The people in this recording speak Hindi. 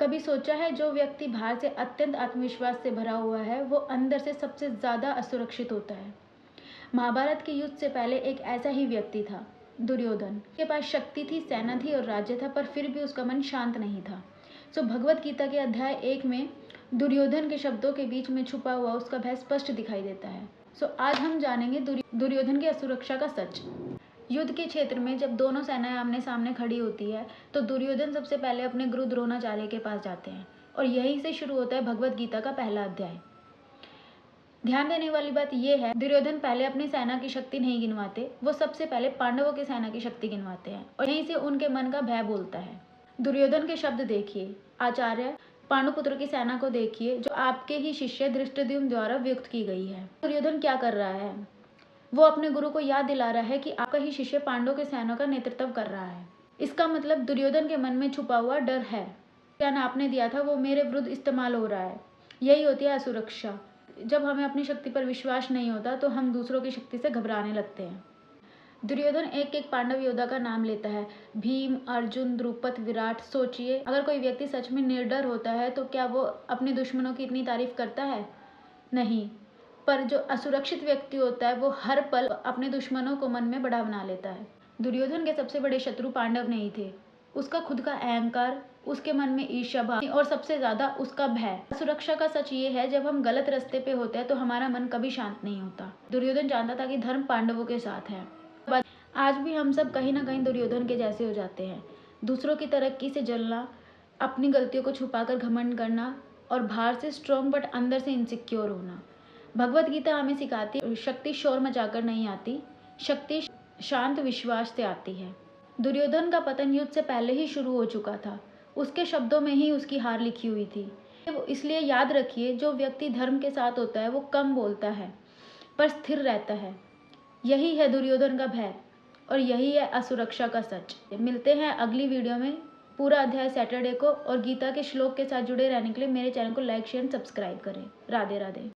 कभी सोचा है जो व्यक्ति बाहर से अत्यंत आत्मविश्वास से भरा हुआ है वो अंदर से सबसे ज़्यादा असुरक्षित होता है। महाभारत के युद्ध से पहले एक ऐसा ही व्यक्ति था, दुर्योधन। के पास शक्ति थी, सेना थी और राज्य था, पर फिर भी उसका मन शांत नहीं था। भगवत गीता के अध्याय 1 में दुर्योधन के शब्दों के बीच में छुपा हुआ उसका भय स्पष्ट दिखाई देता है। आज हम जानेंगे दुर्योधन की असुरक्षा का सच। युद्ध के क्षेत्र में जब दोनों सेनाएं आमने सामने खड़ी होती है तो दुर्योधन सबसे पहले अपने गुरु द्रोणाचार्य के पास जाते हैं और यहीं से शुरू होता है भगवत गीता का पहला अध्याय। ध्यान देने वाली बात यह है, दुर्योधन पहले अपनी सेना की शक्ति नहीं गिनवाते, वो सबसे पहले पांडवों की सेना की शक्ति गिनवाते हैं और यहीं से उनके मन का भय बोलता है। दुर्योधन के शब्द देखिए, आचार्य पांडुपुत्र की सेना को देखिए जो आपके ही शिष्य धृष्टद्युम्न द्वारा व्यक्त की गई है। दुर्योधन क्या कर रहा है? वो अपने गुरु को याद दिला रहा है कि आपका ही शिष्य पांडवों के सेना का नेतृत्व कर रहा है। इसका मतलब दुर्योधन के मन में छुपा हुआ डर है, ज्ञान आपने दिया था वो मेरे विरुद्ध इस्तेमाल हो रहा है। यही होती है असुरक्षा। जब हमें अपनी शक्ति पर विश्वास नहीं होता तो हम दूसरों की शक्ति से घबराने लगते हैं। दुर्योधन एक एक पांडव योद्धा का नाम लेता है, भीम, अर्जुन, द्रुपद, विराट। सोचिए, अगर कोई व्यक्ति सच में निडर होता है तो क्या वो अपने दुश्मनों की इतनी तारीफ करता है? नहीं। पर जो असुरक्षित व्यक्ति होता है वो हर पल अपने दुश्मनों को मन में बड़ा बना लेता है। दुर्योधन के सबसे बड़े शत्रु पांडव नहीं थे, उसका खुद का अहंकार, उसके मन में ईर्ष्या भाव और सबसे ज्यादा उसका भय। सुरक्षा का सच ये है, जब हम गलत रास्ते पे होते हैं तो हमारा मन कभी शांत नहीं होता। दुर्योधन जानता था कि धर्म पांडवों के साथ है। आज भी हम सब कहीं ना कहीं दुर्योधन के जैसे हो जाते हैं। दूसरों की तरक्की से जलना, अपनी गलतियों को छुपाकर घमंड करना और बाहर से स्ट्रॉन्ग बट अंदर से इनसिक्योर होना। भगवत गीता हमें सिखाती है, शक्ति शोर मचाकर नहीं आती, शक्ति शांत विश्वास से आती है। दुर्योधन का पतन युद्ध से पहले ही शुरू हो चुका था, उसके शब्दों में ही उसकी हार लिखी हुई थी। इसलिए याद रखिए, जो व्यक्ति धर्म के साथ होता है वो कम बोलता है पर स्थिर रहता है। यही है दुर्योधन का भय और यही है असुरक्षा का सच। मिलते हैं अगली वीडियो में पूरा अध्याय सैटरडे को, और गीता के श्लोक के साथ जुड़े रहने के लिए मेरे चैनल को लाइक, शेयर, सब्सक्राइब करें। राधे राधे।